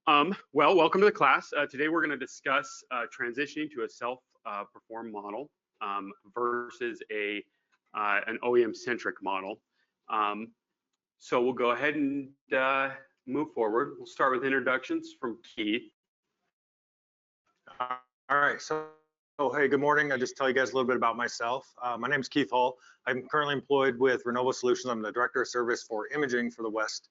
Well, welcome to the class. Today we're going to discuss transitioning to a self-perform model versus an OEM-centric model. So we'll go ahead and move forward. We'll start with introductions from Keith. All right, so hey, good morning. I'll just tell you guys a little bit about myself. My name is Keith Hall. I'm currently employed with RENOVO Solutions. I'm the Director of Service for Imaging for the West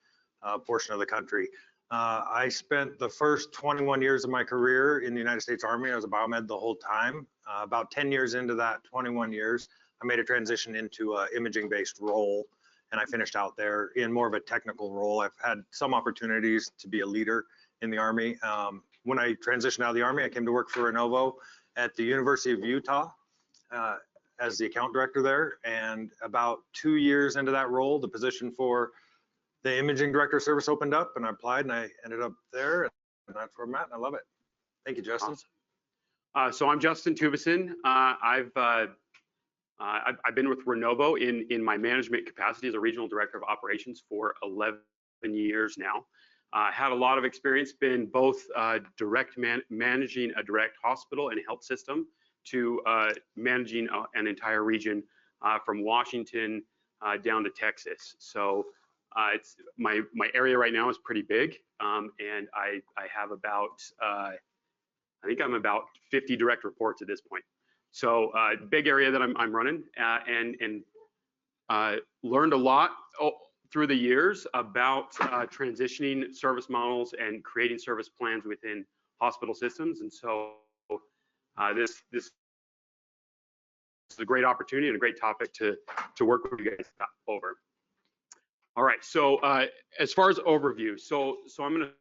portion of the country. I spent the first 21 years of my career in the United States Army. I was a biomed the whole time. About 10 years into that 21 years, I made a transition into an imaging-based role, and I finished out there in more of a technical role. I've had some opportunities to be a leader in the Army. When I transitioned out of the Army, I came to work for RENOVO at the University of Utah as the account director there. And about 2 years into that role, the position for the imaging director of service opened up, and I applied, and I ended up there, and that's where I'm at, and I love it. Thank you, Justin. Awesome. So I'm Justin Tuveson. I've been with RENOVO in my management capacity as a regional director of operations for 11 years now. Had a lot of experience, been both managing a direct hospital and health system to managing an entire region from Washington down to Texas. So it's my area right now is pretty big, and I have about I think I'm about 50 direct reports at this point. So big area that I'm running, and learned a lot through the years about transitioning service models and creating service plans within hospital systems. And so this is a great opportunity and a great topic to work with you guys over. All right, so as far as overview, so I'm going to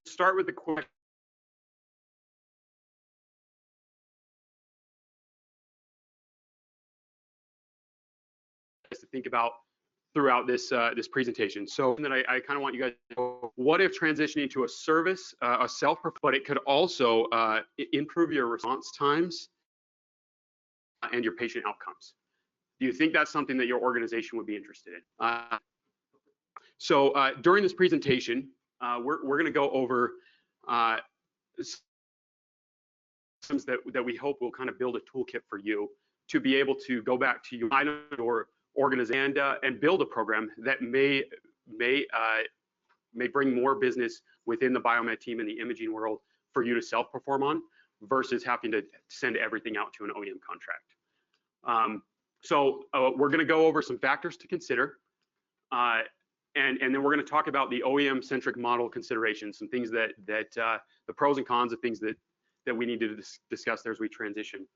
start with the question to think about throughout this presentation. So then I kind of want you guys to know, what if transitioning to a service, a but it could also improve your response times and your patient outcomes? Do you think that's something that your organization would be interested in? So during this presentation, we're going to go over systems that we hope will kind of build a toolkit for you to be able to go back to your organization and build a program that may bring more business within the biomed team in the imaging world for you to self-perform on versus having to send everything out to an OEM contract. So we're going to go over some factors to consider, and then we're going to talk about the OEM-centric model considerations, some things that the pros and cons of things that we need to discuss there as we transition.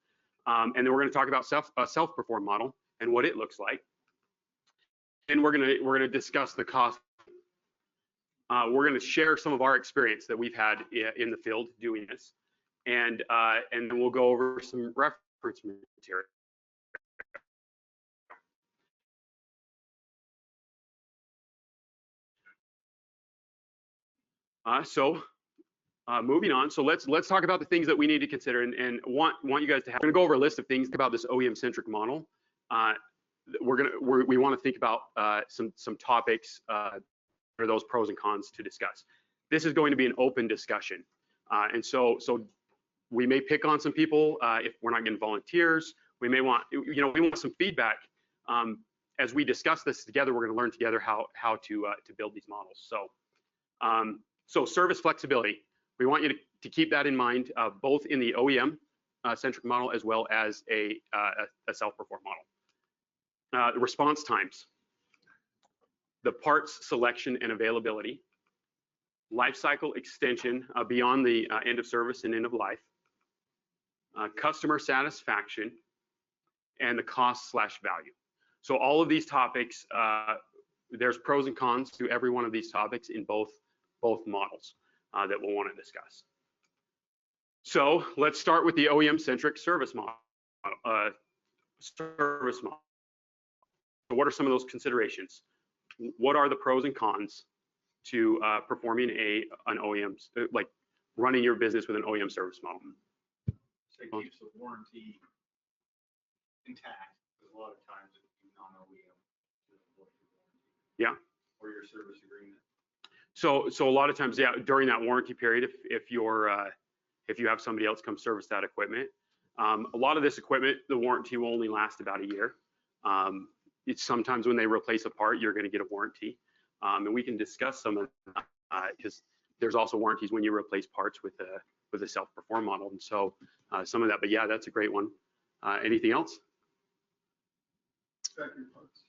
And then we're going to talk about a self-perform model and what it looks like. And we're going to discuss the cost. We're going to share some of our experience that we've had in the field doing this, and then we'll go over some reference material. Moving on, so let's talk about the things that we need to consider and want you guys to have. We're gonna go over a list of things about this OEM-centric model. We want to think about some topics for those pros and cons to discuss. This is going to be an open discussion, and so we may pick on some people if we're not getting volunteers. We may want, we want some feedback. As we discuss this together, we're going to learn together how to build these models. So service flexibility, we want you to keep that in mind, both in the OEM-centric model as well as a self-perform model. The response times, the parts selection and availability, life cycle extension beyond the end of service and end of life, customer satisfaction, and the cost/value. So all of these topics, there's pros and cons to every one of these topics in both models that we'll want to discuss. So let's start with the OEM-centric service model. What are some of those considerations? What are the pros and cons to performing an OEM, like running your business with an OEM service model? So it keeps the warranty intact, because a lot of times it's non-OEM. Yeah. Or your service agreement. So a lot of times, yeah, during that warranty period, if you have somebody else come service that equipment, a lot of this equipment, the warranty will only last about a year. It's sometimes when they replace a part, you're going to get a warranty, and we can discuss some of that because there's also warranties when you replace parts with a self-perform model, and so some of that. But yeah, that's a great one. Anything else? Factory parts.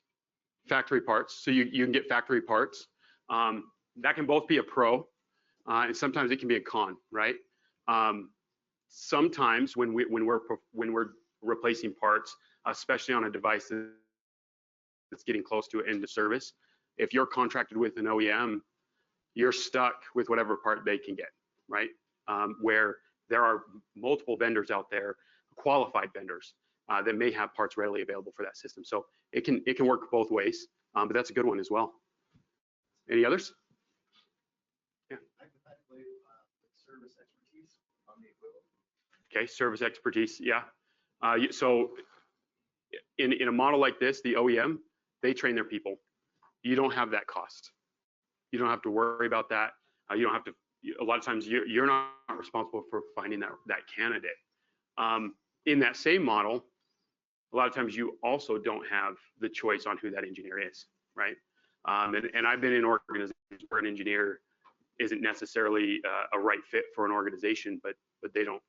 Factory parts. So you can get factory parts. That can both be a pro, and sometimes it can be a con, right? Sometimes when we're replacing parts, especially on a device that's getting close to an end of service, if you're contracted with an OEM, you're stuck with whatever part they can get, right? Where there are multiple vendors out there, qualified vendors, that may have parts readily available for that system. So it can work both ways, but that's a good one as well. Any others? Yeah. Hypothetically, service expertise on the equipment. Okay, service expertise, yeah. So in a model like this, the OEM, they train their people. You don't have that cost. You don't have to worry about that. You don't have to, a lot of times you're not responsible for finding that candidate. In that same model, a lot of times you also don't have the choice on who that engineer is, right? And I've been in organizations where an engineer isn't necessarily a right fit for an organization, but they don't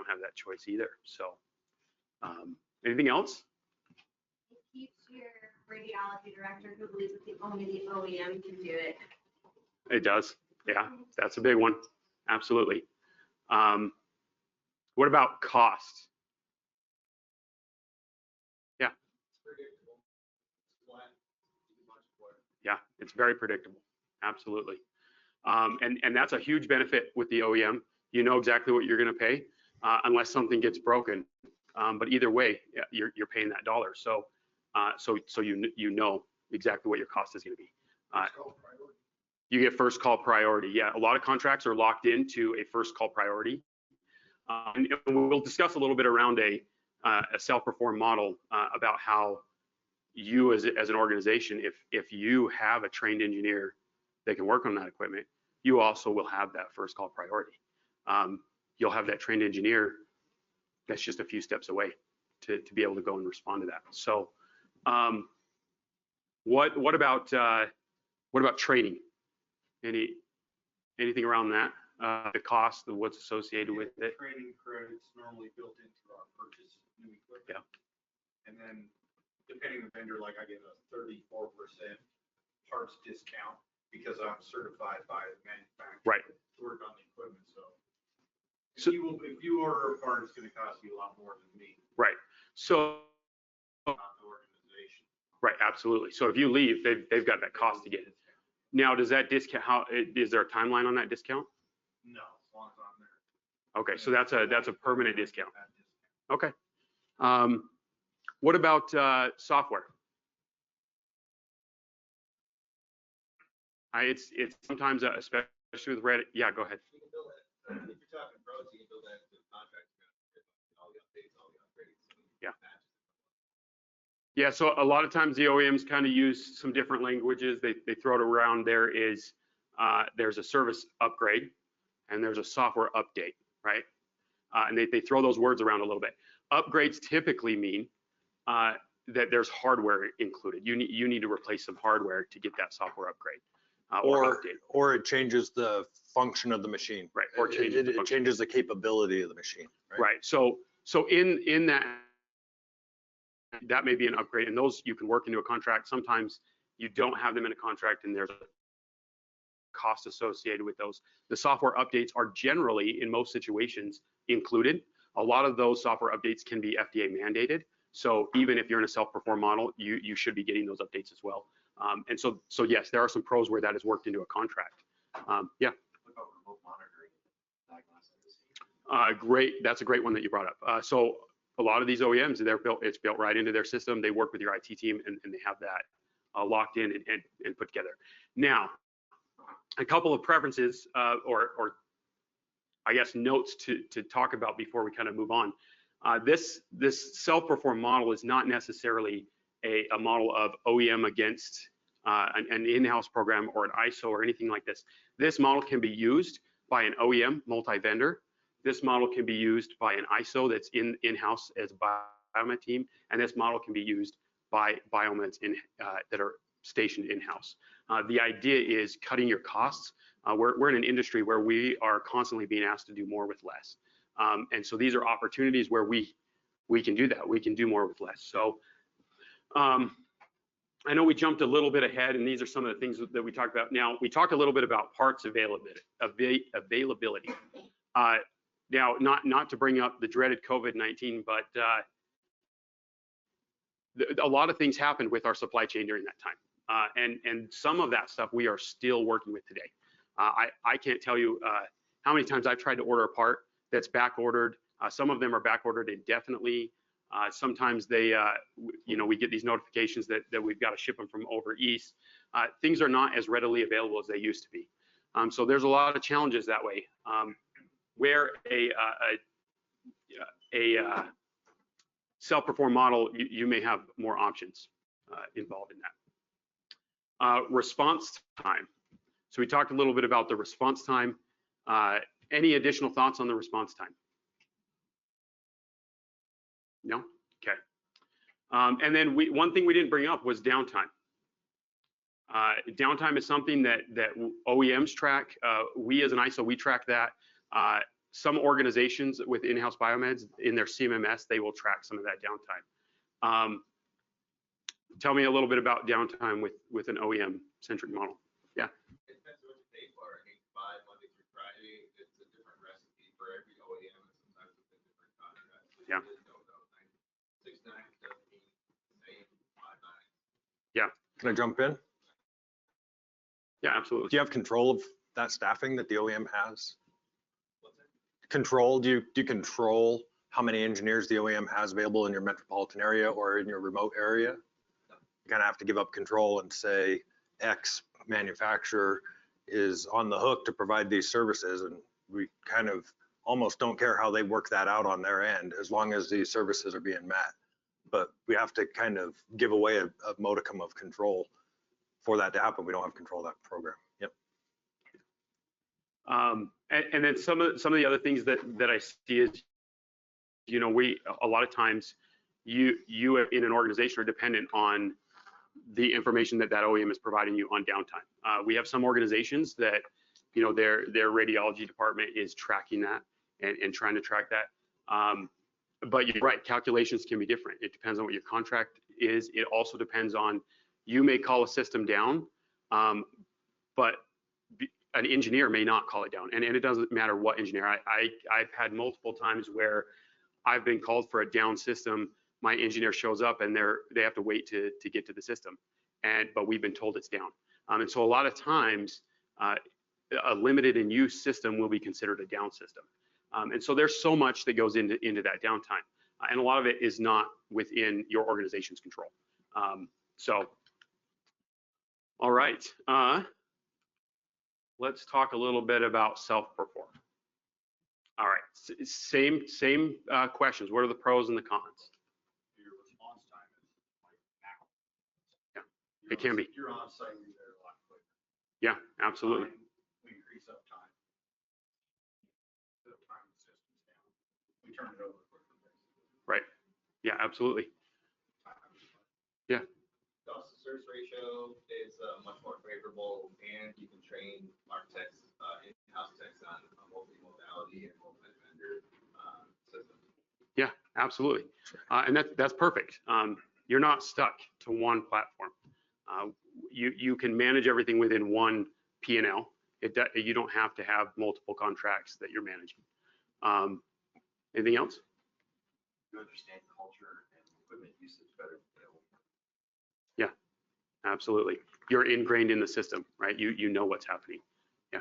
have that choice either. So anything else? It keeps your radiology director who believes that only the OEM can do it. It does. Yeah, that's a big one. Absolutely. What about cost? Yeah. It's predictable. It's flat. It's much flatter. Yeah, it's very predictable. Absolutely. And that's a huge benefit with the OEM. You know exactly what you're going to pay unless something gets broken. But either way, you're paying that dollar. So you know exactly what your cost is going to be. You get first call priority. Yeah, a lot of contracts are locked into a first call priority. And we'll discuss a little bit around a self-perform model about how you as an organization, if you have a trained engineer that can work on that equipment, you also will have that first call priority. You'll have that trained engineer that's just a few steps away to be able to go and respond to that. So what about training? Anything around that? The cost of what's associated with it? Training credits normally built into our purchase of new equipment. Yeah. And then depending on the vendor, like I get a 34% parts discount because I'm certified by the manufacturer. Right. To work on the equipment. So So- if you order a part, it's going to cost you a lot more than me, Right. So not the organization. right, absolutely. So if you leave, they've got that cost to get it. Now, does that discount? Is there a timeline on that discount? No, as long as I'm there. Okay, so that's a permanent discount. That discount. Okay. What about software? It's sometimes, especially with Reddit. Yeah, go ahead. You can build that. If you're talking pros, you can build that into the contract. All the updates, all the upgrades. Yeah. Yeah, so a lot of times the OEMs kind of use some different languages. They throw it around. There's a service upgrade and there's a software update, right? And they throw those words around a little bit. Upgrades typically mean that there's hardware included. You need to replace some hardware to get that software upgrade or update. Or it changes the function of the machine. Right, or changes the It function. changes the capability of the machine. Right. So in that may be an upgrade, and those you can work into a contract. Sometimes you don't have them in a contract, and there's a cost associated with those. The software updates are generally, in most situations, included. A lot of those software updates can be FDA mandated. So even if you're in a self-perform model, you should be getting those updates as well. And so yes, there are some pros where that is worked into a contract. Yeah. What about remote monitoring? Diagnostics? Great. That's a great one that you brought up. So a lot of these OEMs, it's built right into their system. They work with your IT team and they have that locked in and put together. Now, a couple of preferences or I guess notes to talk about before we kind of move on. This self-perform model is not necessarily a model of OEM against an in-house program or an ISO or anything like this. This model can be used by an OEM multi-vendor. This model can be used by an ISO that's in-house as a biomed team, and this model can be used by biomeds that are stationed in-house. The idea is cutting your costs. We're in an industry where we are constantly being asked to do more with less. And so these are opportunities where we can do that. We can do more with less. So I know we jumped a little bit ahead, and these are some of the things that we talked about. Now, we talked a little bit about parts availability. Now, not to bring up the dreaded COVID-19, but a lot of things happened with our supply chain during that time. And some of that stuff we are still working with today. I can't tell you how many times I've tried to order a part that's back ordered. Some of them are back ordered indefinitely. Sometimes they, we get these notifications that we've got to ship them from over east. Things are not as readily available as they used to be. So there's a lot of challenges that way. Where a self-perform model, you may have more options involved in that. Response time. So we talked a little bit about the response time. Any additional thoughts on the response time? No? Okay. And then one thing we didn't bring up was downtime. Downtime is something that OEMs track. We as an ISO, we track that. Some organizations with in-house biomeds in their CMMS, they will track some of that downtime. Tell me a little bit about downtime with an OEM-centric model. Yeah. It depends on what you pay for. 8 to 5, Monday through Friday. It's a different recipe for every OEM, and sometimes it's a different contract. So yeah. 6 9 doesn't mean the same 5 9. Yeah. Can I jump in? Yeah, absolutely. Do you have control of that staffing that the OEM has? What's that? Control, do you control how many engineers the OEM has available in your metropolitan area or in your remote area? No. You kind of have to give up control and say X manufacturer is on the hook to provide these services, and we kind of almost don't care how they work that out on their end as long as these services are being met. But we have to kind of give away a modicum of control for that to happen. We don't have control of that program. Yep. And then some of the other things that I see is, a lot of times you in an organization are dependent on the information that OEM is providing you on downtime. We have some organizations that, their radiology department is tracking that and trying to track that. But you're right, calculations can be different. It depends on what your contract is. It also depends on, you may call a system down, but an engineer may not call it down, and it doesn't matter what engineer. I've had multiple times where I've been called for a down system. My engineer shows up and they have to wait to get to the system, but we've been told it's down. And so a lot of times, a limited in use system will be considered a down system. And so there's so much that goes into that downtime, and a lot of it is not within your organization's control. So, all right. Let's talk a little bit about self-perform. All right, same questions. What are the pros and the cons? Your response time is like now. Yeah, it can be. You're on site, you're there a lot quicker. Yeah, absolutely. We increase up time. The time the system's down. We turn it over quicker. Right. Yeah, absolutely. Yeah. Cost to service ratio is much more favorable, and you can train architects, in-house techs on multi-modality and multi-vendor systems. Yeah, absolutely. And that's perfect. You're not stuck to one platform. You can manage everything within one P&L. You don't have to have multiple contracts that you're managing. Anything else? You understand culture and equipment usage better. Yeah, absolutely. You're ingrained in the system, right? You know what's happening. Yeah.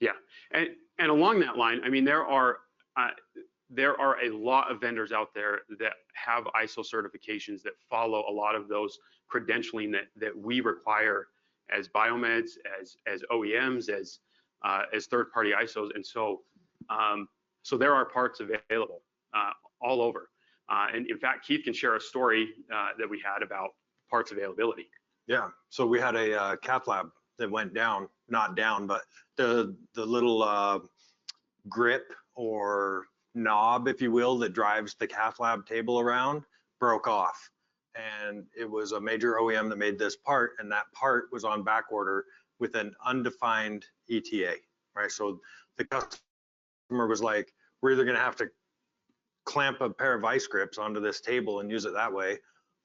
Yeah, and along that line, I mean, there are a lot of vendors out there that have ISO certifications that follow a lot of those credentialing that we require as biomeds, as OEMs, as third-party ISOs, and so there are parts available all over. And in fact, Keith can share a story that we had about parts availability. Yeah, so we had a cath lab that went down, not down, but the little grip or knob, if you will, that drives the cath lab table around broke off. And it was a major OEM that made this part, and that part was on back order with an undefined ETA, right? So the customer was like, we're either gonna have to clamp a pair of vice grips onto this table and use it that way,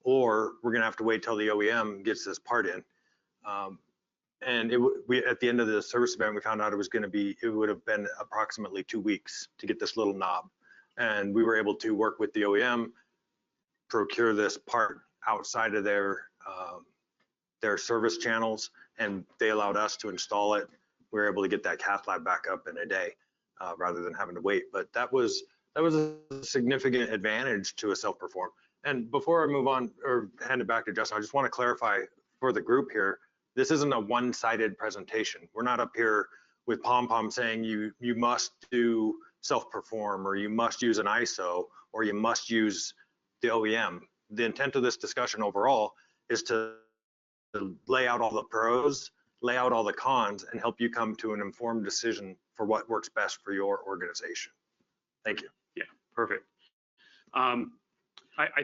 or we're gonna have to wait till the OEM gets this part in. And we at the end of the service event, we found out it would have been approximately 2 weeks to get this little knob. And we were able to work with the OEM, procure this part outside of their service channels, and they allowed us to install it. We were able to get that cath lab back up in a day rather than having to wait. But that was a significant advantage to a self-perform. And before I move on or hand it back to Justin, I just want to clarify for the group here, this isn't a one-sided presentation. We're not up here with pom-pom saying you must do self-perform, or you must use an ISO, or you must use the OEM. The intent of this discussion overall is to lay out all the pros, lay out all the cons, and help you come to an informed decision for what works best for your organization. Thank you. Yeah, perfect. I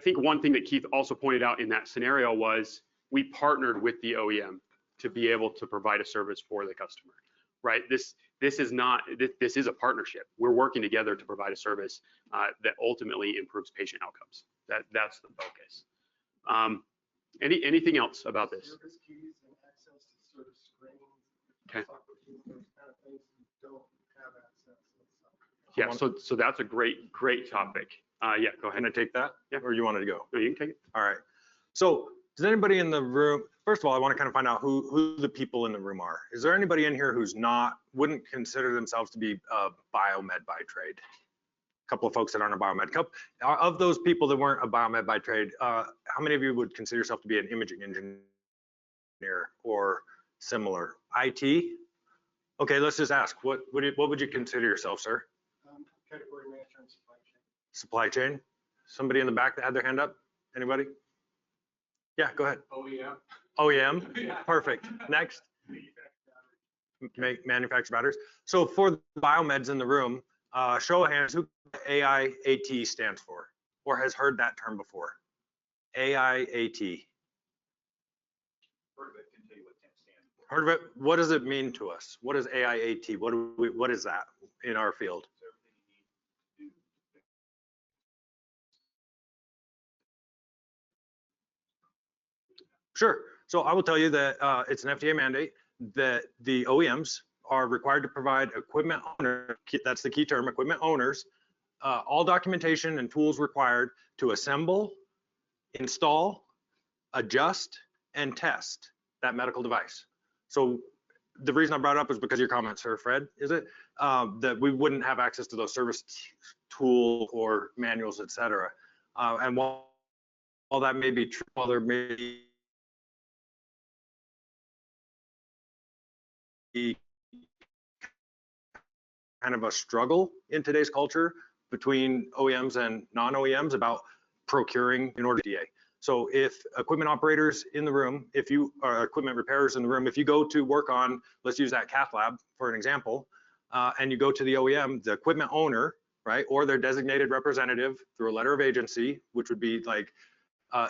think one thing that Keith also pointed out in that scenario was we partnered with the OEM to be able to provide a service for the customer, right? This is a partnership. We're working together to provide a service that ultimately improves patient outcomes. That's the focus. Anything else about this? Service keys and access to service screens. Okay. Those kind of things you don't have access to. Yeah, so that's a great topic. Yeah, go ahead. Can I take that? Yeah. Or you wanted to go? No, you can take it. All right. So does anybody in the room, first of all, I want to kind of find out who the people in the room are. Is there anybody in here who's wouldn't consider themselves to be a biomed by trade? A couple of folks that aren't a biomed. Of those people that weren't a biomed by trade, how many of you would consider yourself to be an imaging engineer or similar? IT? Okay, let's just ask, what would you consider yourself, sir? Category manager and supply chain. Supply chain? Somebody in the back that had their hand up? Anybody? Yeah, go ahead. OEM. OEM, perfect. Next. Manufacture batteries. So for the biomeds in the room, show of hands, who AIAT stands for or has heard that term before? AIAT. Heard of it, can tell you what Tim stands for. Heard of it? What does it mean to us? What is AIAT? What is that in our field? It's everything you need to do. Sure. So I will tell you that it's an FDA mandate that the OEMs are required to provide equipment owner, that's the key term, equipment owners, all documentation and tools required to assemble, install, adjust, and test that medical device. So the reason I brought it up is because of your comment, sir, Fred, is it? That we wouldn't have access to those service tools or manuals, et cetera. And while that may be true, while there may be kind of a struggle in today's culture between OEMs and non-OEMs about procuring in order to DA. So if equipment operators in the room, if you are equipment repairers in the room, if you go to work on, let's use that cath lab for an example, and you go to the OEM, the equipment owner, right, or their designated representative through a letter of agency, which would be like,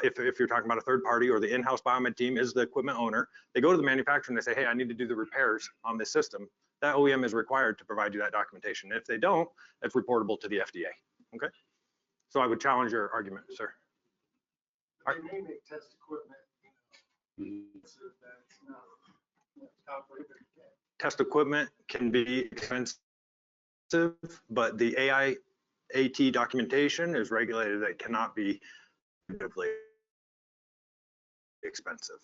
if you're talking about a third party or the in-house biomed team is the equipment owner, they go to the manufacturer and they say, hey, I need to do the repairs on this system. That OEM is required to provide you that documentation. If they don't, it's reportable to the FDA, okay? So I would challenge your argument, sir. They may make test equipment, so that's not, top rated. Test equipment can be expensive, but the AIAT documentation is regulated that it cannot be relatively expensive.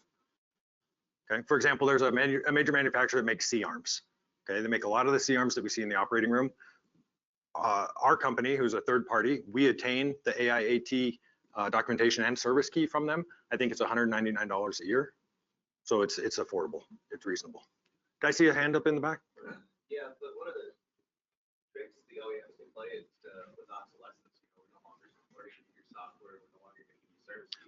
Okay, for example, there's a major manufacturer that makes C-arms. Okay, they make a lot of the C-arms that we see in the operating room. Our company, who's a third party, we attain the AIAT documentation and service key from them. I think it's $199 a year. So it's affordable, it's reasonable. Did I see a hand up in the back? Yeah, but one of the tricks the OEMs can play is with obsolescence. You know, we're no longer supporting your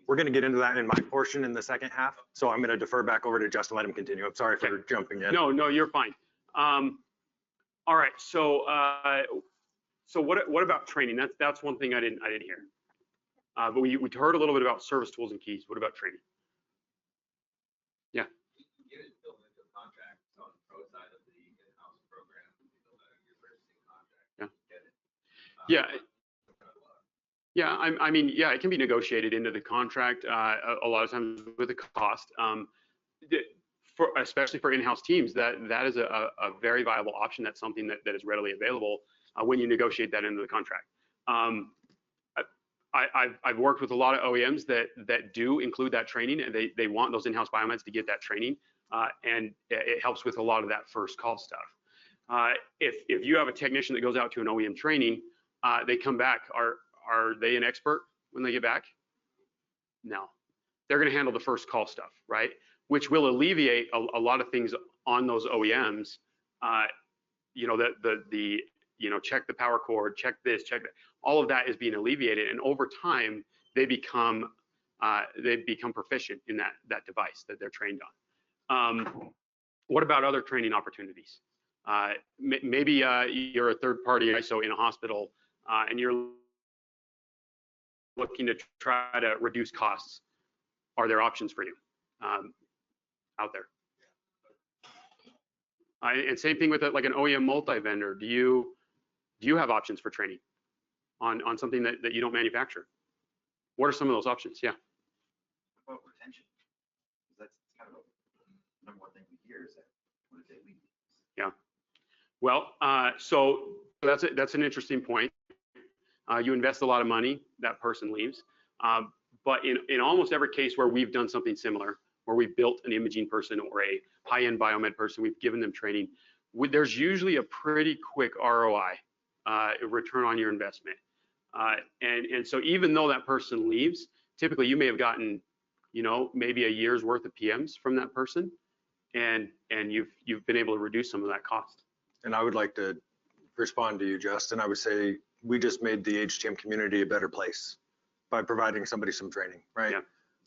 We're going to get into that in my portion in the second half. So I'm going to defer back over to Justin, let him continue. I'm sorry for jumping in. No, you're fine. All right, so what about training? That's one thing I didn't hear. But we heard a little bit about service tools and keys. What about training? Yeah. You can get it built into a contract on the pro side of the in-house program. You build that into your purchasing contract. Yeah. Get it. Yeah. Yeah, I mean, yeah, it can be negotiated into the contract a lot of times with the cost. Especially for in-house teams, that is a very viable option. That's something that is readily available when you negotiate that into the contract. I've worked with a lot of OEMs that do include that training, and they want those in-house biomeds to get that training, and it helps with a lot of that first call stuff. If you have a technician that goes out to an OEM training, they come back, are they an expert when they get back? No, they're going to handle the first call stuff, right? Which will alleviate a lot of things on those OEMs. You know, check the power cord, check this, check that. All of that is being alleviated, and over time they become proficient in that device that they're trained on. What about other training opportunities? Maybe you're a third party ISO in a hospital, and you're looking to try to reduce costs. Are there options for you out there? And same thing with like an OEM multi-vendor. Do you have options for training on something that you don't manufacture? What are some of those options? Yeah. What about retention? That's kind of a number one thing we hear is that what if they leave? Yeah. Well, so that's an interesting point. You invest a lot of money, that person leaves. But in almost every case where we've done something similar, where we've built an imaging person or a high-end biomed person, we've given them training, there's usually a pretty quick ROI, return on your investment. And so even though that person leaves, typically you may have gotten, maybe a year's worth of PMs from that person, and you've been able to reduce some of that cost. And I would like to respond to you, Justin. I would say we just made the HTM community a better place by providing somebody some training, right? Yeah.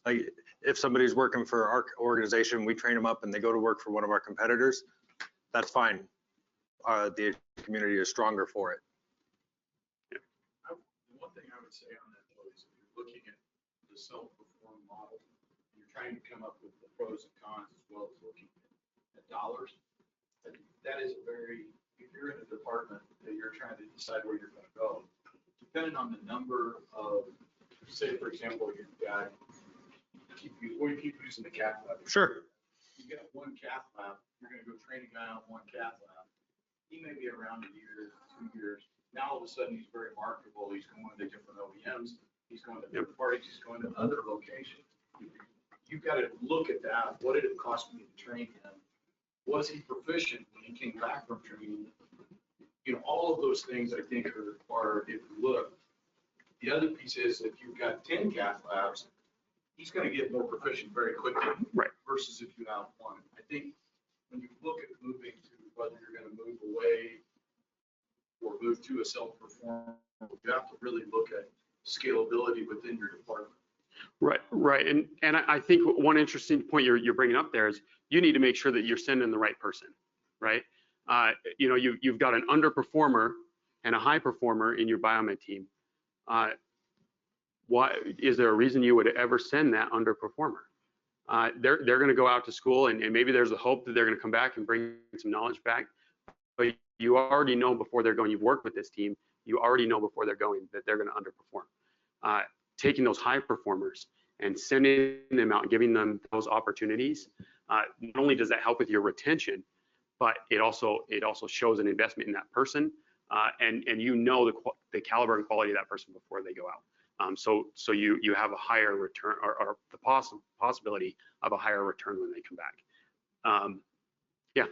Like if somebody's working for our organization, we train them up and they go to work for one of our competitors, that's fine. The community is stronger for it. One thing I would say on that though is if you're looking at the self-perform model, and you're trying to come up with the pros and cons as well as looking at dollars, that is if you're in a department that you're trying to decide where you're going to go, depending on the number of, say for example, you've got, we keep using the cath lab. Sure. You got one cath lab, you're going to go train a guy on one cath lab. He may be around a year, 2 years. Now all of a sudden he's very marketable. He's going to different OEMs. He's going to third parties. He's going to other locations. You've got to look at that. What did it cost me to train him? Was he proficient when he came back from training? All of those things I think are if you look. The other piece is if you've got 10 cath labs, he's going to get more proficient very quickly. Right. Versus if you have one. I think when you look at moving to whether you're going to move away or move to a self-perform, you have to really look at scalability within your department. Right. And I think one interesting point you're bringing up there is you need to make sure that you're sending the right person, right? You've got an underperformer and a high performer in your biomed team. Why is there a reason you would ever send that underperformer? They're going to go out to school and maybe there's a hope that they're going to come back and bring some knowledge back. But you already know before they're going, you've worked with this team, you already know before they're going that they're going to underperform. Taking those high performers and sending them out and giving them those opportunities, not only does that help with your retention, but it also shows an investment in that person, and the caliber and quality of that person before they go out. So you have a higher return or the possibility of a higher return when they come back. Yeah.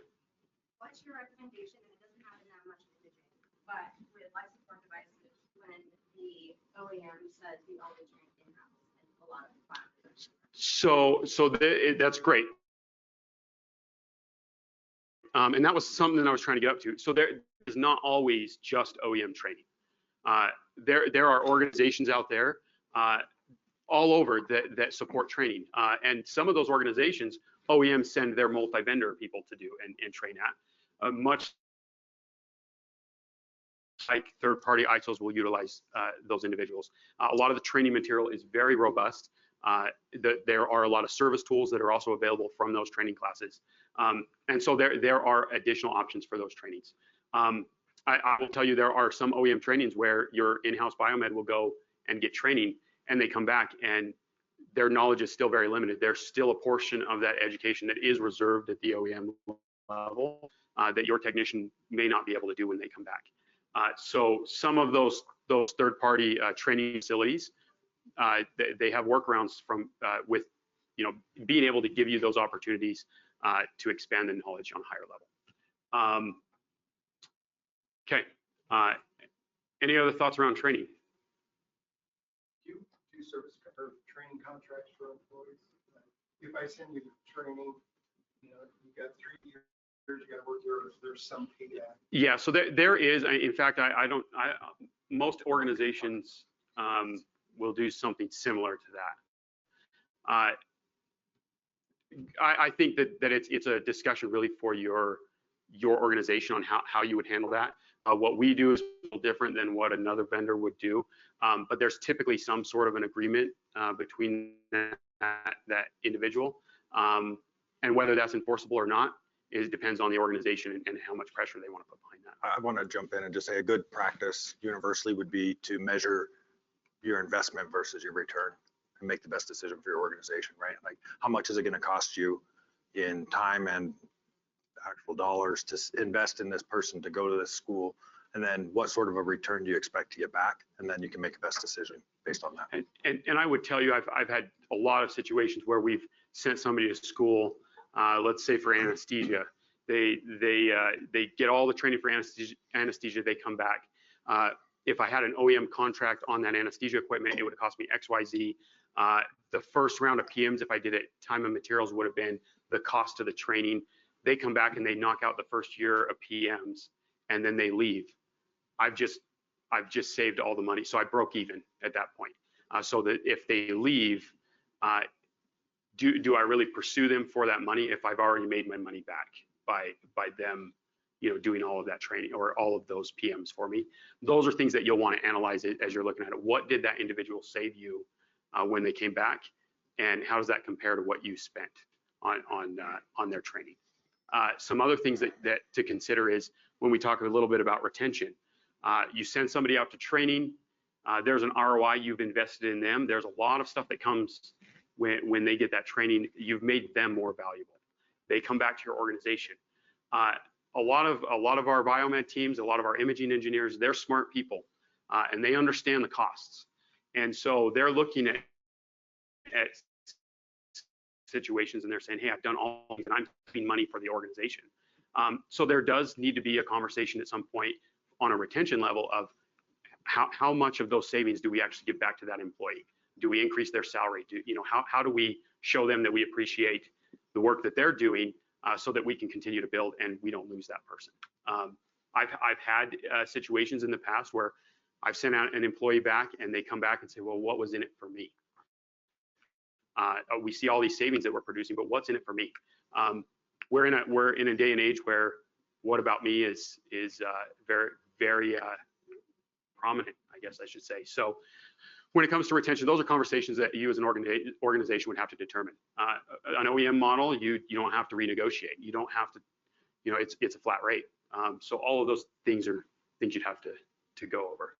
What's your recommendation? And it doesn't happen that much in imaging, but with life support devices, when the OEM says we only train in-house and a lot of classes. So that's great. And that was something that I was trying to get up to. So there is not always just OEM training. There are organizations out there all over that support training. And some of those organizations, OEMs send their multi-vendor people to do and train at, much like third-party ISOs will utilize those individuals. A lot of the training material is very robust. There are a lot of service tools that are also available from those training classes. And so there are additional options for those trainings. I will tell you, there are some OEM trainings where your in-house biomed will go and get training, and they come back and their knowledge is still very limited. There's still a portion of that education that is reserved at the OEM level that your technician may not be able to do when they come back. So some of those third-party training facilities, they have workarounds from with being able to give you those opportunities to expand the knowledge on a higher level. Okay. Any other thoughts around training? Do you service or training contracts for employees? If I send you to training, you got 3 years, you got to work there's some paid at. Yeah, so there is. In fact, most organizations will do something similar to that. I think that it's a discussion really for your organization on how you would handle that. What we do is a little different than what another vendor would do, but there's typically some sort of an agreement between that individual, and whether that's enforceable or not, it depends on the organization and how much pressure they want to put behind that. I want to jump in and just say a good practice universally would be to measure your investment versus your return and make the best decision for your organization, right? Like, how much is it going to cost you in time and actual dollars to invest in this person to go to this school, and then what sort of a return do you expect to get back, and then you can make a best decision based on that. And I would tell you, I've had a lot of situations where we've sent somebody to school, let's say for anesthesia. They get all the training for anesthesia, they come back. If I had an OEM contract on that anesthesia equipment, it would have cost me XYZ. The first round of PMs, if I did it, time and materials would have been the cost of the training. They come back and they knock out the first year of PMs, and then they leave. I've just saved all the money, so I broke even at that point. So that if they leave, do I really pursue them for that money if I've already made my money back by them, doing all of that training or all of those PMs for me? Those are things that you'll want to analyze it as you're looking at it. What did that individual save you when they came back, and how does that compare to what you spent on their training? Some other things that to consider is when we talk a little bit about retention. You send somebody out to training, there's an ROI you've invested in them. There's a lot of stuff that comes when they get that training. You've made them more valuable. They come back to your organization. A lot of our biomed teams, a lot of our imaging engineers, they're smart people, and they understand the costs. And so they're looking at situations and they're saying, hey, I've done all these and I'm saving money for the organization. So there does need to be a conversation at some point on a retention level of how much of those savings do we actually give back to that employee? Do we increase their salary? How do we show them that we appreciate the work that they're doing so that we can continue to build and we don't lose that person? I've had situations in the past where I've sent out an employee back and they come back and say, well, what was in it for me? We see all these savings that we're producing, but what's in it for me? We're in a day and age where what about me is very, very prominent, I guess I should say. So when it comes to retention, those are conversations that you as an organization would have to determine. An OEM model, you don't have to renegotiate. You don't have to, it's a flat rate. So all of those things are things you'd have to go over.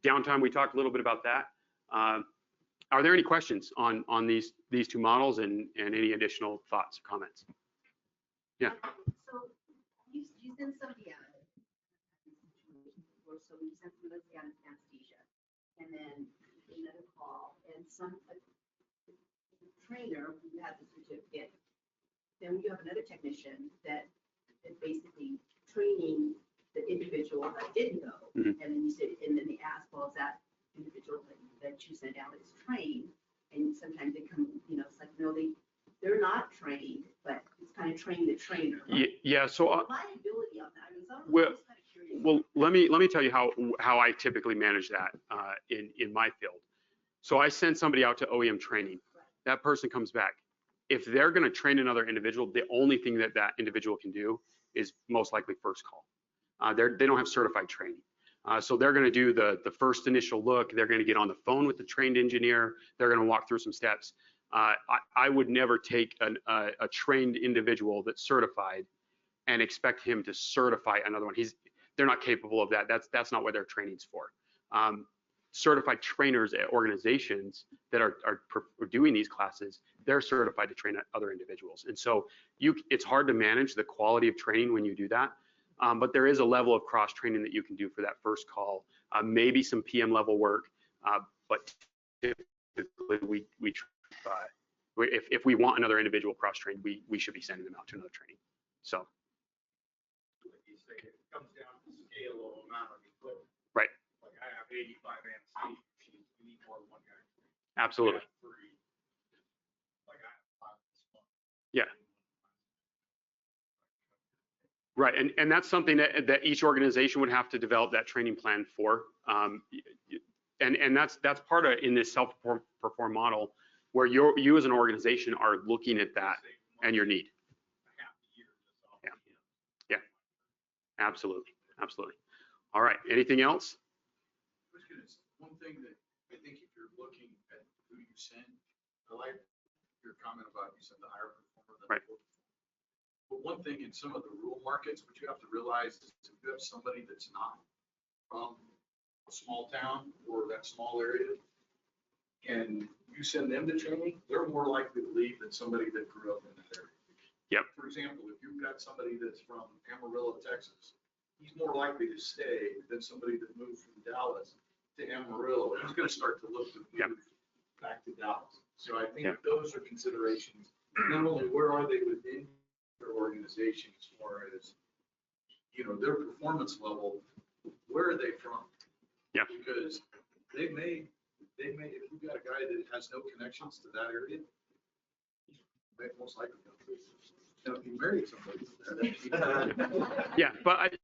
Downtime, we talked a little bit about that. Are there any questions on these two models and any additional thoughts or comments? Yeah. So you send somebody out, so you send somebody out of anesthesia, and then another call, and some trainer who has a certificate, then you have another technician that is basically training the individual that didn't go, and then you said, and then they ask, well, is that individual that you sent out is trained? And sometimes they come, it's like, no, they're not trained, but it's kind of train the trainer. Yeah. So liability on that. I mean, so I'm well, just kind of curious. well, let me tell you how I typically manage that in my field. So I send somebody out to OEM training. That person comes back. If they're going to train another individual, the only thing that that individual can do is most likely first call. They don't have certified training. So they're going to do the first initial look. They're going to get on the phone with the trained engineer. They're going to walk through some steps. I would never take a trained individual that's certified and expect him to certify another one. They're not capable of that. That's not what their training's for. Certified trainers at organizations that are doing these classes, they're certified to train other individuals. And so it's hard to manage the quality of training when you do that. But there is a level of cross training that you can do for that first call, maybe some PM level work. But typically if we want another individual cross trained, we should be sending them out to another training. So. Like you say, it comes down to scale of amount of equipment. Right. Like I have 85 anesthesia machines, we need more than one guy. Absolutely. I have 3. Like I have 5 this month. Yeah. Right, and that's something that each organization would have to develop that training plan for. And that's part of in this self-perform model where you as an organization are looking at that and your need. Yeah. Yeah. Absolutely. Absolutely. All right. Anything else? One thing that I think if you're looking at who you send, I like your comment about you send the higher performer. Right. But one thing in some of the rural markets, what you have to realize is if you have somebody that's not from a small town or that small area, and you send them to training, they're more likely to leave than somebody that grew up in that area. Yep. For example, if you've got somebody that's from Amarillo, Texas, he's more likely to stay than somebody that moved from Dallas to Amarillo. He's going to start to look to move back to Dallas. So I think those are considerations. Not only where are they within their organization as far as, their performance level, where are they from? Yeah. Because they may, if you've got a guy that has no connections to that area, they most likely don't be married somebody. Yeah, but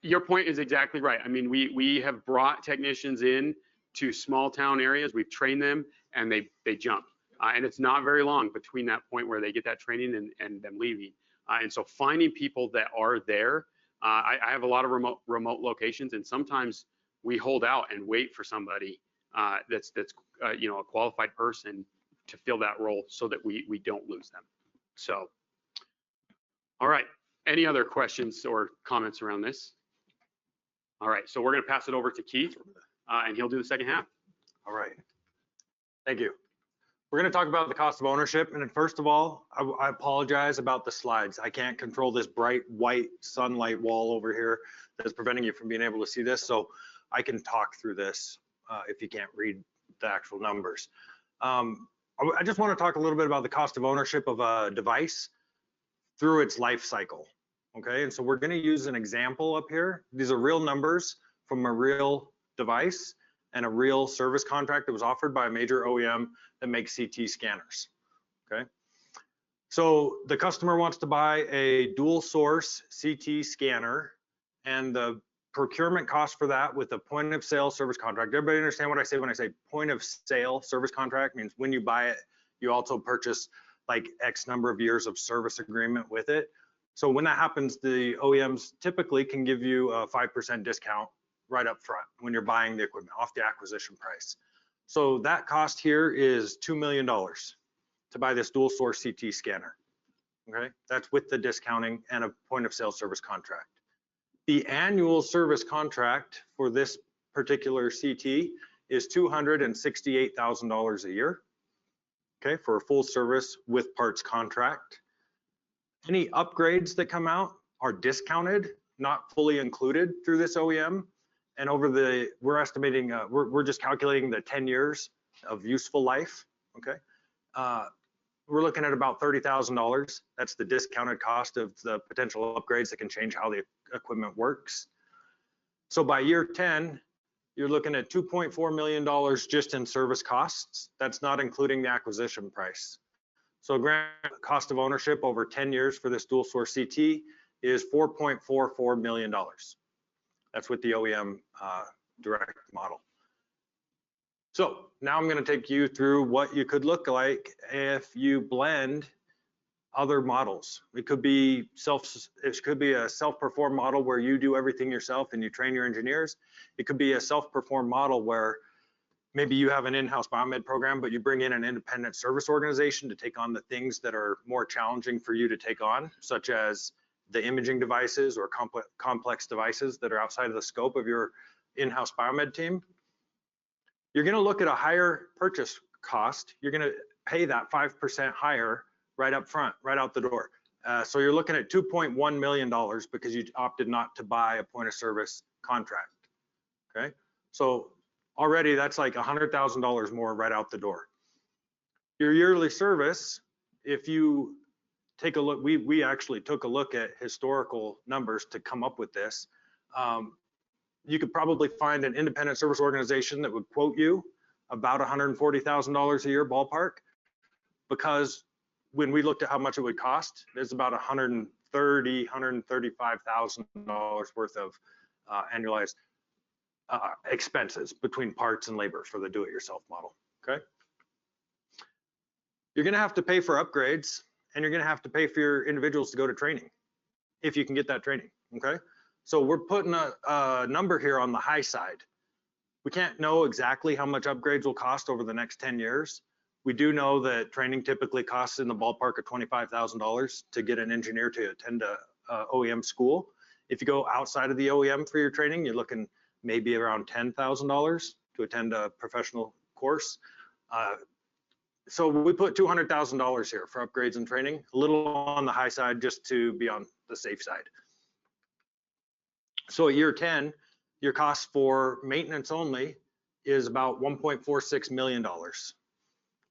your point is exactly right. I mean, we have brought technicians in to small town areas. We've trained them and they jump. And it's not very long between that point where they get that training and them leaving. And so finding people that are there, I have a lot of remote locations, and sometimes we hold out and wait for somebody that's a qualified person to fill that role so that we don't lose them. So, all right. Any other questions or comments around this? All right, so we're going to pass it over to Keith, and he'll do the second half. All right. Thank you. We're going to talk about the cost of ownership. And first of all, I apologize about the slides. I can't control this bright white sunlight wall over here that's preventing you from being able to see this. So I can talk through this if you can't read the actual numbers. I just want to talk a little bit about the cost of ownership of a device through its life cycle. Okay, and so we're going to use an example up here. These are real numbers from a real device and a real service contract that was offered by a major OEM that makes CT scanners. Okay, so the customer wants to buy a dual source CT scanner, and the procurement cost for that with a point of sale service contract. Everybody understand what I say when I say point of sale service contract? Means when you buy it, you also purchase like X number of years of service agreement with it. So when that happens, the OEMs typically can give you a 5% discount right up front when you're buying the equipment off the acquisition price. So that cost here is $2 million to buy this dual source CT scanner. Okay, that's with the discounting and a point of sale service contract. The annual service contract for this particular CT is $268,000 a year. Okay, for a full service with parts contract. Any upgrades that come out are discounted, not fully included through this OEM. And we're estimating, we're just calculating the 10 years of useful life, okay? We're looking at about $30,000. That's the discounted cost of the potential upgrades that can change how the equipment works. So by year 10, you're looking at $2.4 million just in service costs. That's not including the acquisition price. So grand cost of ownership over 10 years for this dual source CT is $4.44 million. That's with the OEM direct model. So now I'm going to take you through what you could look like if you blend other models. It could be a self-perform model where you do everything yourself and you train your engineers. It could be a self-perform model where maybe you have an in-house biomed program, but you bring in an independent service organization to take on the things that are more challenging for you to take on, such as the imaging devices or complex devices that are outside of the scope of your in-house biomed team. You're going to look at a higher purchase cost. You're going to pay that 5% higher right up front, right out the door. So you're looking at $2.1 million because you opted not to buy a point of service contract. Okay, so already that's like $100,000 more right out the door. Your yearly service, if you take a look, we actually took a look at historical numbers to come up with this. You could probably find an independent service organization that would quote you about $140,000 a year ballpark, because when we looked at how much it would cost, there's about $135,000 worth of annualized expenses between parts and labor for the do-it-yourself model. Okay, you're going to have to pay for upgrades, and you're going to have to pay for your individuals to go to training if you can get that training. Okay, so we're putting a number here on the high side. We can't know exactly how much upgrades will cost over the next 10 years. We do know that training typically costs in the ballpark of $25,000 to get an engineer to attend a OEM school. If you go outside of the OEM for your training, you're looking maybe around $10,000 to attend a professional course. So we put $200,000 here for upgrades and training, a little on the high side just to be on the safe side. So at year 10, your cost for maintenance only is about $1.46 million,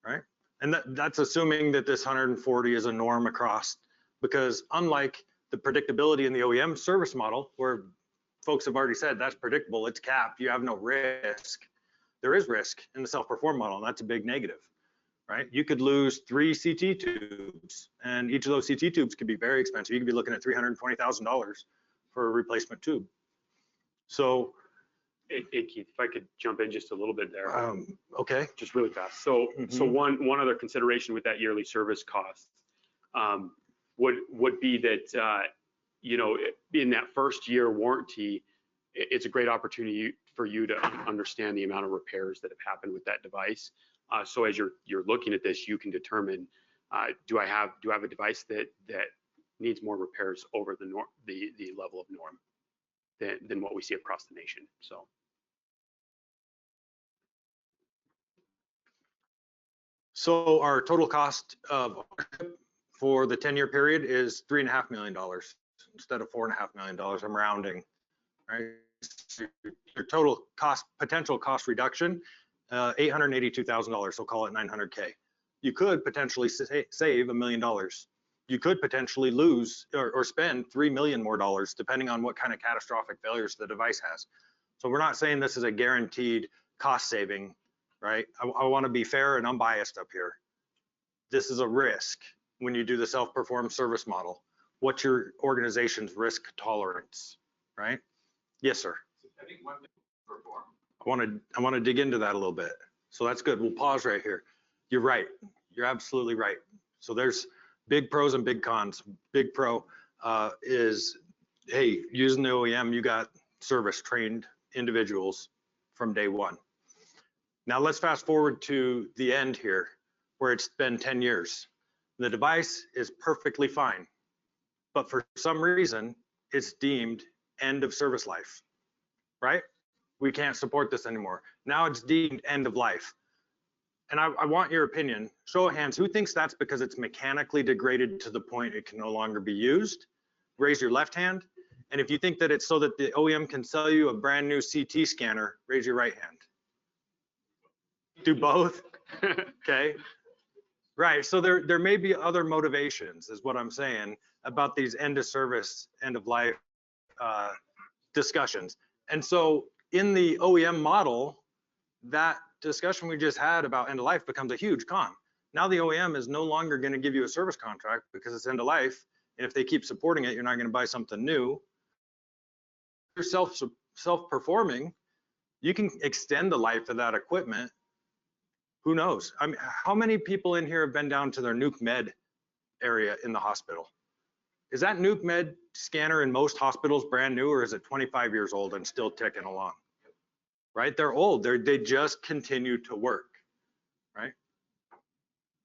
right? And that's assuming that this 140 is a norm across, because unlike the predictability in the OEM service model, where folks have already said that's predictable, it's capped, you have no risk. There is risk in the self-perform model, and that's a big negative, right? You could lose 3 CT tubes, and each of those CT tubes could be very expensive. You could be looking at $320,000 for a replacement tube. So, Hey, Keith, if I could jump in just a little bit there. okay. Just really fast. So, so one other consideration with that yearly service cost would be that you know, in that first year warranty, it's a great opportunity for you to understand the amount of repairs that have happened with that device. So as you're looking at this, you can determine, do I have a device that needs more repairs over the level of norm than what we see across the nation. So our total cost of ownership for the 10-year period is $3.5 million instead of $4.5 million. I'm rounding, right? So your total cost, potential cost reduction, $882,000. So call it $900K. You could potentially save $1 million. You could potentially lose or spend $3 million more dollars, depending on what kind of catastrophic failures the device has. So we're not saying this is a guaranteed cost saving, right? I want to be fair and unbiased up here. This is a risk when you do the self-perform service model. What's your organization's risk tolerance, right? Yes, sir. I think one thing to perform. I want to dig into that a little bit. So that's good. We'll pause right here. You're right. You're absolutely right. So there's big pros and big cons. Big pro is, hey, using the OEM, you got service trained individuals from day one. Now let's fast forward to the end here, where it's been 10 years. The device is perfectly fine, but for some reason, it's deemed end of service life, right? We can't support this anymore. Now it's deemed end of life. And I want your opinion. Show of hands, who thinks that's because it's mechanically degraded to the point it can no longer be used? Raise your left hand. And if you think that it's so that the OEM can sell you a brand new CT scanner, raise your right hand. Do both? Okay. Right, so there may be other motivations, is what I'm saying, about these end of service, end of life discussions. And so in the OEM model, that discussion we just had about end of life becomes a huge con. Now the OEM is no longer going to give you a service contract because it's end of life. And if they keep supporting it, you're not going to buy something new. If you're self-performing, you can extend the life of that equipment Who knows? I mean, how many people in here have been down to their nuke med area in the hospital? Is that nuke med scanner in most hospitals brand new, or is it 25 years old and still ticking along? Right? They're old. They just continue to work. Right?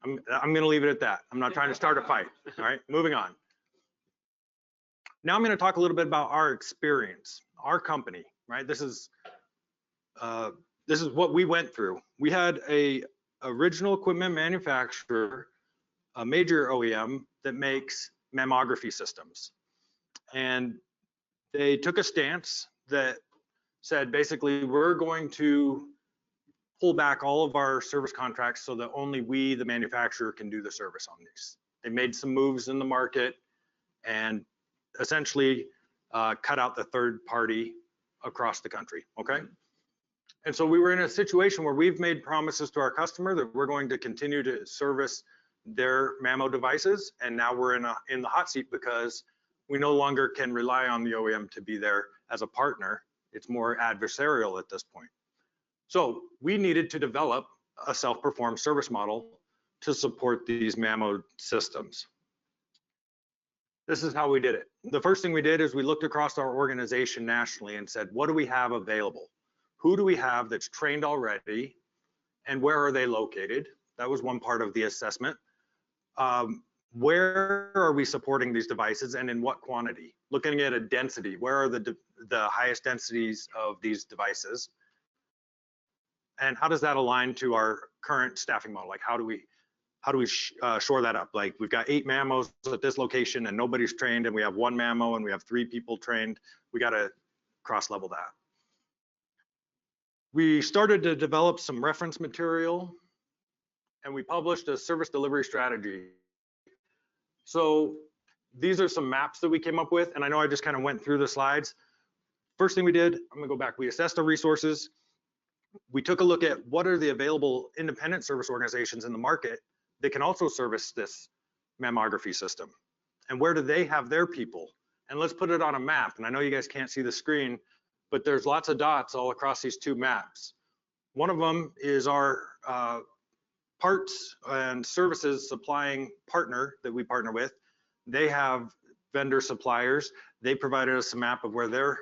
I'm going to leave it at that. I'm not trying to start a fight. All right, moving on. Now I'm going to talk a little bit about our experience, our company. Right? This is what we went through. We had a original equipment manufacturer, a major OEM that makes mammography systems, and they took a stance that said basically we're going to pull back all of our service contracts so that only we, the manufacturer, can do the service on these. They made some moves in the market and essentially cut out the third party across the country. Okay. And so we were in a situation where we've made promises to our customer that we're going to continue to service their mammo devices, and now we're in the hot seat because we no longer can rely on the OEM to be there as a partner. It's more adversarial at this point. So we needed to develop a self-performed service model to support these mammo systems. This is how we did it. The first thing we did is we looked across our organization nationally and said, what do we have available? Who do we have that's trained already, and where are they located? That was one part of the assessment. Where are we supporting these devices and in what quantity? Looking at a density, where are the highest densities of these devices? And how does that align to our current staffing model? Like how do we shore that up? Like we've got 8 mammos at this location and nobody's trained, and we have 1 mammo and we have 3 people trained. We got to cross level that. We started to develop some reference material, and we published a service delivery strategy. So these are some maps that we came up with, and I know I just kind of went through the slides. First thing we did, I'm gonna go back, we assessed our resources. We took a look at what are the available independent service organizations in the market that can also service this mammography system, and where do they have their people? And let's put it on a map. And I know you guys can't see the screen, but there's lots of dots all across these 2 maps. One of them is our parts and services supplying partner that we partner with. They have vendor suppliers. They provided us a map of where their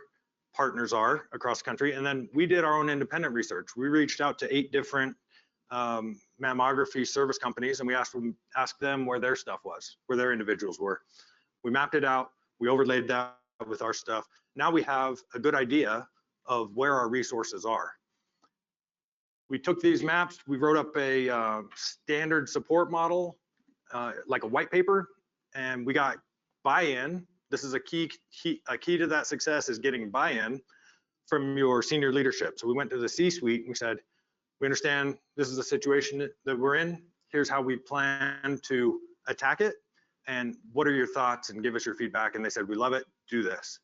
partners are across the country. And then we did our own independent research. We reached out to 8 different mammography service companies, and we asked them where their stuff was, where their individuals were. We mapped it out. We overlaid that with our stuff. Now we have a good idea of where our resources are. We took these maps, we wrote up a standard support model, like a white paper, and we got buy-in. This is a key to that success, is getting buy-in from your senior leadership. So we went to the C-suite and we said, we understand this is the situation that we're in. Here's how we plan to attack it. And what are your thoughts, and give us your feedback. And they said, we love it, do this.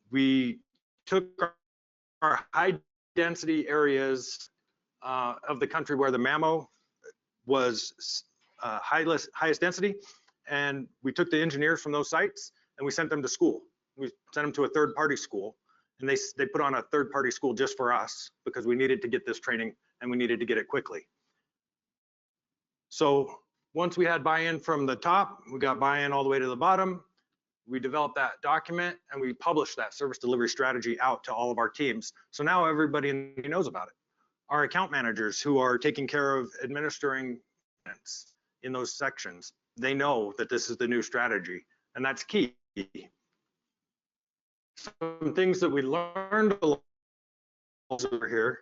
We took our high density areas of the country where the mammo was highest density, and we took the engineers from those sites and we sent them to school. We sent them to a third-party school, and they put on a third-party school just for us because we needed to get this training and we needed to get it quickly. So once we had buy-in from the top, we got buy-in all the way to the bottom. We developed that document and we published that service delivery strategy out to all of our teams. So now everybody knows about it. Our account managers who are taking care of administering in those sections, they know that this is the new strategy, and that's key. Some things that we learned over here.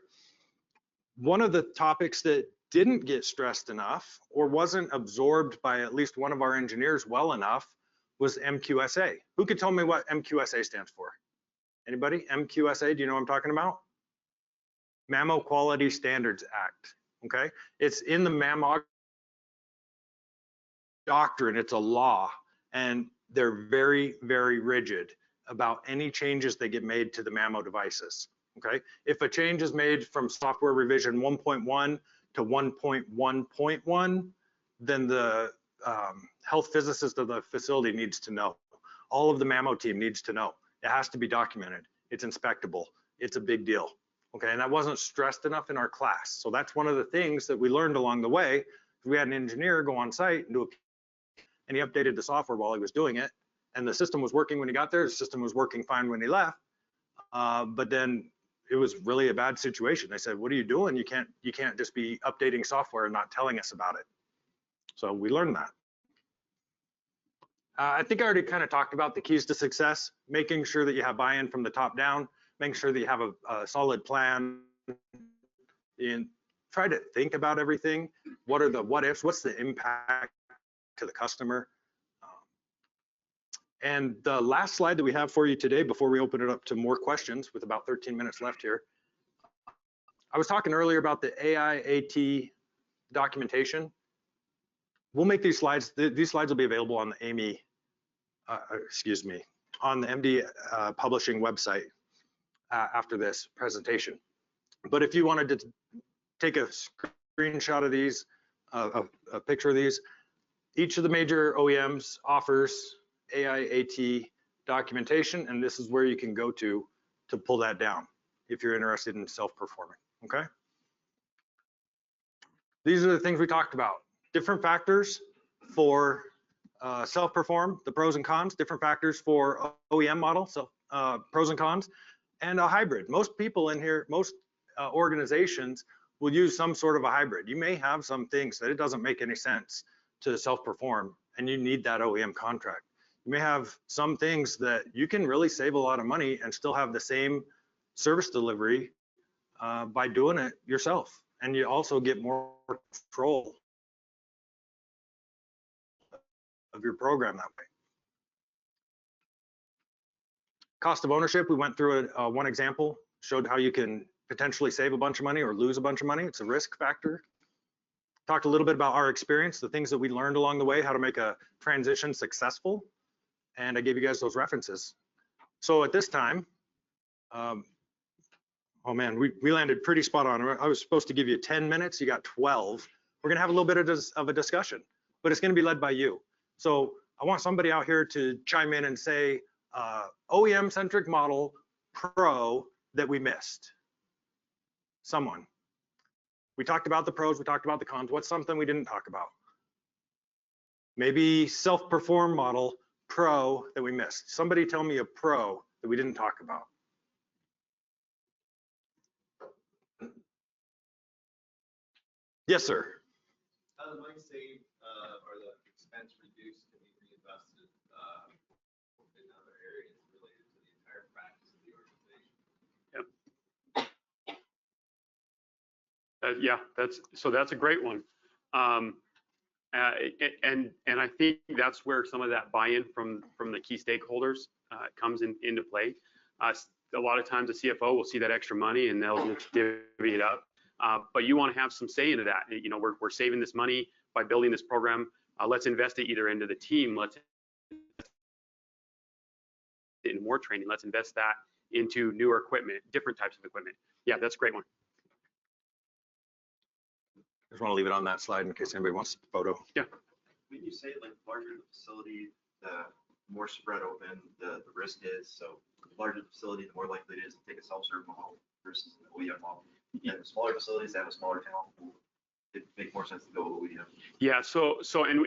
One of the topics that didn't get stressed enough or wasn't absorbed by at least one of our engineers well enough was MQSA. Who could tell me what MQSA stands for? Anybody? MQSA, do you know what I'm talking about? Mammo Quality Standards Act, okay? It's in the mammo doctrine, it's a law, and they're very, very rigid about any changes that get made to the mammo devices, okay? If a change is made from software revision 1.1 to 1.1.1, then the health physicist of the facility needs to know. All of the mammo team needs to know. It has to be documented. It's inspectable. It's a big deal. Okay, and that wasn't stressed enough in our class. So that's one of the things that we learned along the way. We had an engineer go on site and and he updated the software while he was doing it. And the system was working when he got there. The system was working fine when he left. But then it was really a bad situation. They said, what are you doing? You can't just be updating software and not telling us about it. So we learned that. I think I already kind of talked about the keys to success, making sure that you have buy-in from the top down, making sure that you have a solid plan, and try to think about everything. What are the what ifs? What's the impact to the customer? And the last slide that we have for you today, before we open it up to more questions with about 13 minutes left here, I was talking earlier about the AIAT documentation. We'll make these slides will be available on the AMI, on the MD publishing website after this presentation. But if you wanted to take a screenshot of these, a picture of these, each of the major OEMs offers AIAT documentation, and this is where you can go to pull that down if you're interested in self-performing, okay? These are the things we talked about. Different factors for self-perform, the pros and cons, different factors for OEM model, so pros and cons, and a hybrid. Most people in here, most organizations will use some sort of a hybrid. You may have some things that it doesn't make any sense to self-perform, and you need that OEM contract. You may have some things that you can really save a lot of money and still have the same service delivery by doing it yourself. And you also get more control of your program that way. Cost of ownership, we went through one example, showed how you can potentially save a bunch of money or lose a bunch of money. It's a risk factor. Talked a little bit about our experience, the things that we learned along the way, how to make a transition successful. And I gave you guys those references. So at this time, oh man, we landed pretty spot on. I was supposed to give you 10 minutes, you got 12. We're gonna have a little bit of a discussion, but it's gonna be led by you. So I want somebody out here to chime in and say, OEM-centric model pro that we missed. Someone. We talked about the pros, we talked about the cons. What's something we didn't talk about? Maybe self-perform model pro that we missed. Somebody tell me a pro that we didn't talk about. Yes, sir. How the money saved or the expense reduced can be reinvested in other areas related to the entire practice of the organization. Yep. Yeah, that's a great one. And I think that's where some of that buy-in from the key stakeholders comes into play. A lot of times the CFO will see that extra money and they'll just divvy it up. But you want to have some say into that. You know, we're saving this money by building this program. Let's invest it either into the team, let's invest in more training, let's invest that into newer equipment, different types of equipment. Yeah, that's a great one. I just want to leave it on that slide in case anybody wants the photo. Yeah. When you say like larger the facility, the more spread open the risk is. So the larger the facility, the more likely it is to take a self-serve model versus an OEM model. And the smaller facilities that have a smaller talent pool, it make more sense to go OEM. Yeah,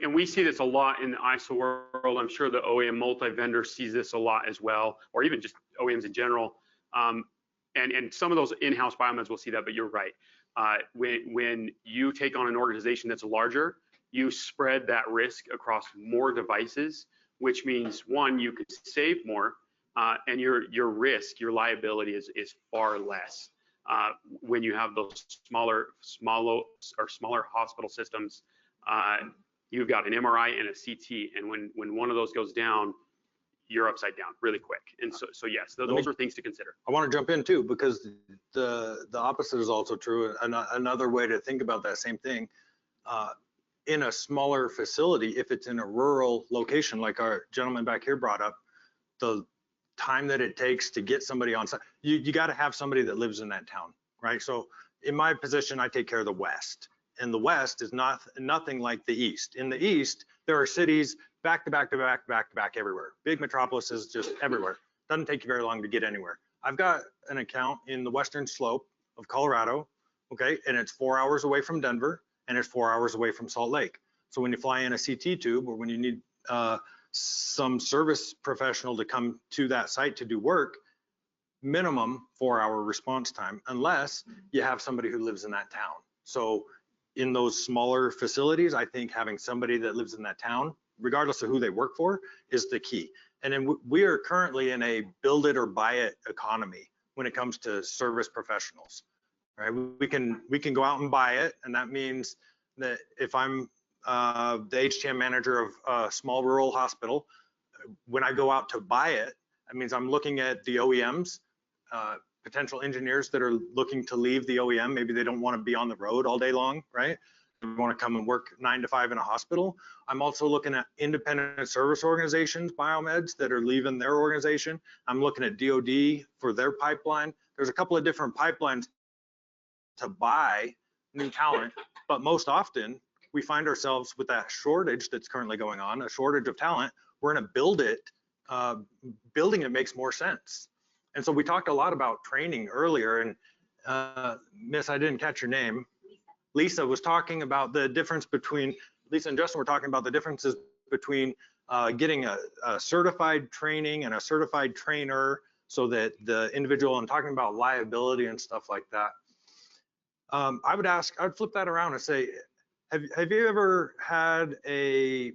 and we see this a lot in the ISO world. I'm sure the OEM multi-vendor sees this a lot as well, or even just OEMs in general. And some of those in-house biomeds will see that, but you're right. When you take on an organization that's larger, you spread that risk across more devices, which means one, you could save more, and your risk, your liability is far less. When you have those smaller hospital systems, you've got an MRI and a CT, and when one of those goes down, you're upside down really quick. And so yes, those are things to consider. I want to jump in too, because the opposite is also true. Another way to think about that same thing, in a smaller facility, if it's in a rural location, like our gentleman back here brought up, the time that it takes to get somebody on site, you got to have somebody that lives in that town, right? So in my position, I take care of the West, and the West is nothing like the East. In the East, there are cities back to back to back, back to back everywhere. Big metropolises just everywhere. Doesn't take you very long to get anywhere. I've got an account in the Western Slope of Colorado, okay, and it's 4 hours away from Denver, and it's 4 hours away from Salt Lake. So when you fly in a CT tube, or when you need some service professional to come to that site to do work, minimum 4-hour response time, unless you have somebody who lives in that town. So in those smaller facilities, I think having somebody that lives in that town, regardless of who they work for, is the key. And then we are currently in a build it or buy it economy when it comes to service professionals, right? We can go out and buy it, and that means that if I'm the HTM manager of a small rural hospital, when I go out to buy it, that means I'm looking at the OEMs, potential engineers that are looking to leave the OEM. Maybe they don't want to be on the road all day long, right? They want to come and work 9 to 5 in a hospital. I'm also looking at independent service organizations, biomeds, that are leaving their organization. I'm looking at DoD for their pipeline. There's a couple of different pipelines to buy new talent, but most often we find ourselves with that shortage that's currently going on, a shortage of talent. We're going to build it. Building it makes more sense. And so we talked a lot about training earlier, and Miss, I didn't catch your name. Lisa was talking about the difference between, Lisa and Justin were talking about the differences between getting a certified training and a certified trainer, so that the individual, and talking about liability and stuff like that. I would flip that around and say, have you ever had a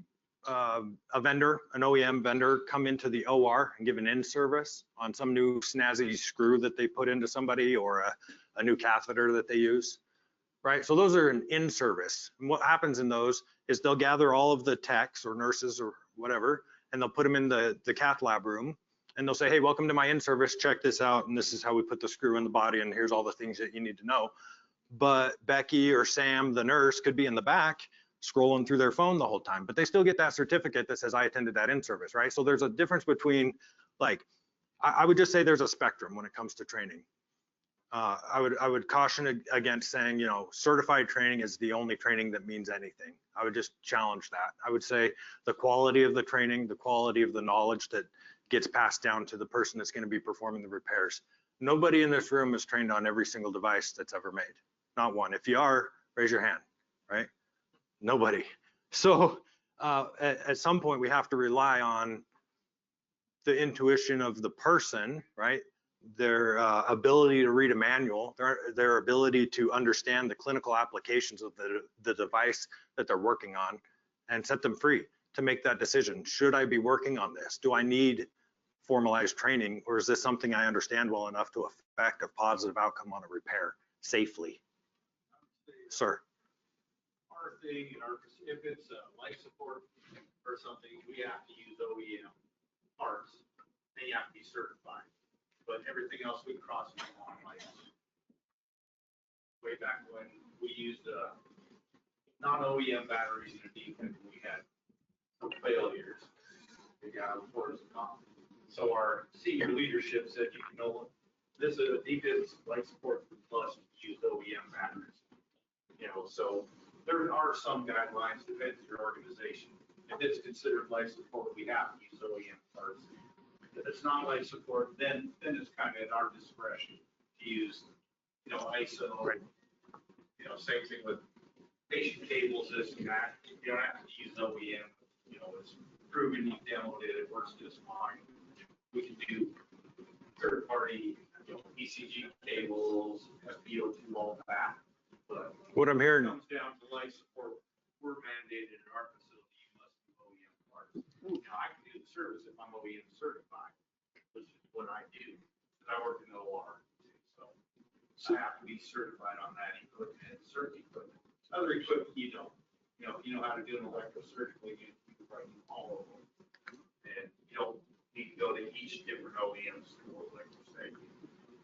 vendor, an OEM vendor, come into the OR and give an in-service on some new snazzy screw that they put into somebody, or a new catheter that they use, right? So those are an in-service. And what happens in those is they'll gather all of the techs or nurses or whatever, and they'll put them in the cath lab room, and they'll say, hey, welcome to my in-service, check this out, and this is how we put the screw in the body, and here's all the things that you need to know. But Becky or Sam, the nurse, could be in the back scrolling through their phone the whole time, but they still get that certificate that says I attended that in-service, right? So there's a difference between, like, I would just say there's a spectrum when it comes to training. I would caution against saying, you know, certified training is the only training that means anything. I would just challenge that. I would say the quality of the training, the quality of the knowledge that gets passed down to the person that's going to be performing the repairs. Nobody in this room is trained on every single device that's ever made. Not one. If you are, raise your hand, right? Nobody. So at some point we have to rely on the intuition of the person, right? Their ability to read a manual, their ability to understand the clinical applications of the device that they're working on, and set them free to make that decision. Should I be working on this? Do I need formalized training, or is this something I understand well enough to affect a positive outcome on a repair safely? Sir. Our thing, if it's life support or something, we have to use OEM parts, then you have to be certified. But everything else we cross on, like way back when we used non-OEM batteries in a defect, we had some failures. We got reports of conflict. So our senior leadership said, you know, this is a defense life support plus use OEM batteries. You know, so there are some guidelines, depends on your organization. If it's considered life support, we have to use OEM parts. If it's not life support, then it's kind of at our discretion to use, you know, ISO. Right. You know, same thing with patient cables, this and that. You don't have to use OEM. You know, it's proven, you demoed it, it works just fine. We can do third-party, you know, ECG cables, FPO2, all that. But what I'm hearing, comes down to life support, we're mandated in our facility, you must do OEM parts. Now, I can do the service if I'm OEM certified, which is what I do, because I work in the OR. So I have to be certified on that equipment, certain equipment. Other equipment, you don't. You know, if you know how to do an electrosurgical, you can probably do all of them. And you don't need to go to each different OEM school, like you say.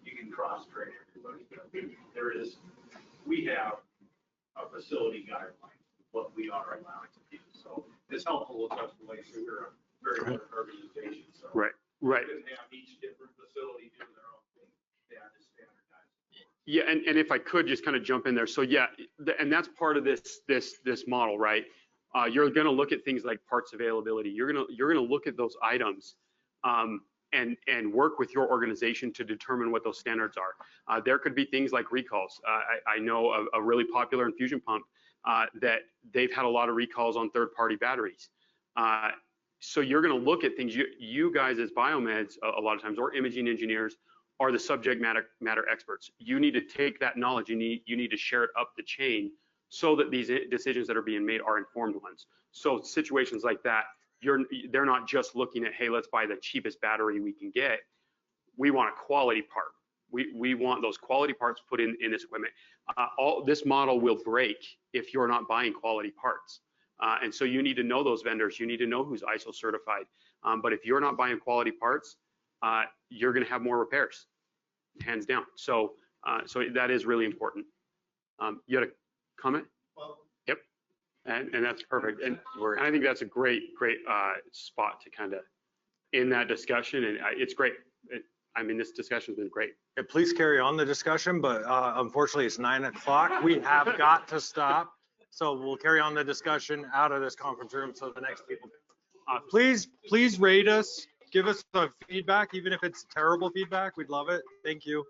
You can cross-train everybody. We have a facility guideline, what we are allowed to do. So it's helpful with us, like, so we're a very large organization. So right. We can have each different facility do their own thing. They have to standardize. Yeah, and if I could just kind of jump in there. So yeah, and that's part of this model, right? You're going to look at things like parts availability. You're going to look at those items. and work with your organization to determine what those standards are. There could be things like recalls. I know a really popular infusion pump that they've had a lot of recalls on third-party batteries. So you're going to look at things. You guys as biomeds, a lot of times, or imaging engineers, are the subject matter experts. You need to take that knowledge. You need to share it up the chain so that these decisions that are being made are informed ones. So situations like that, they're not just looking at, hey, let's buy the cheapest battery we can get. We want a quality part. We want those quality parts put in this equipment. This model will break if you're not buying quality parts. And so you need to know those vendors. You need to know who's ISO certified. But if you're not buying quality parts, you're going to have more repairs, hands down. So that is really important. You had a comment? Well, yep. And that's perfect. And I think that's a great spot to kind of end that discussion. And it's great. I mean, this discussion has been great. Yeah, please carry on the discussion, but unfortunately it's 9 o'clock. We have got to stop. So we'll carry on the discussion out of this conference room so the next people. Please rate us, give us the feedback, even if it's terrible feedback, we'd love it. Thank you.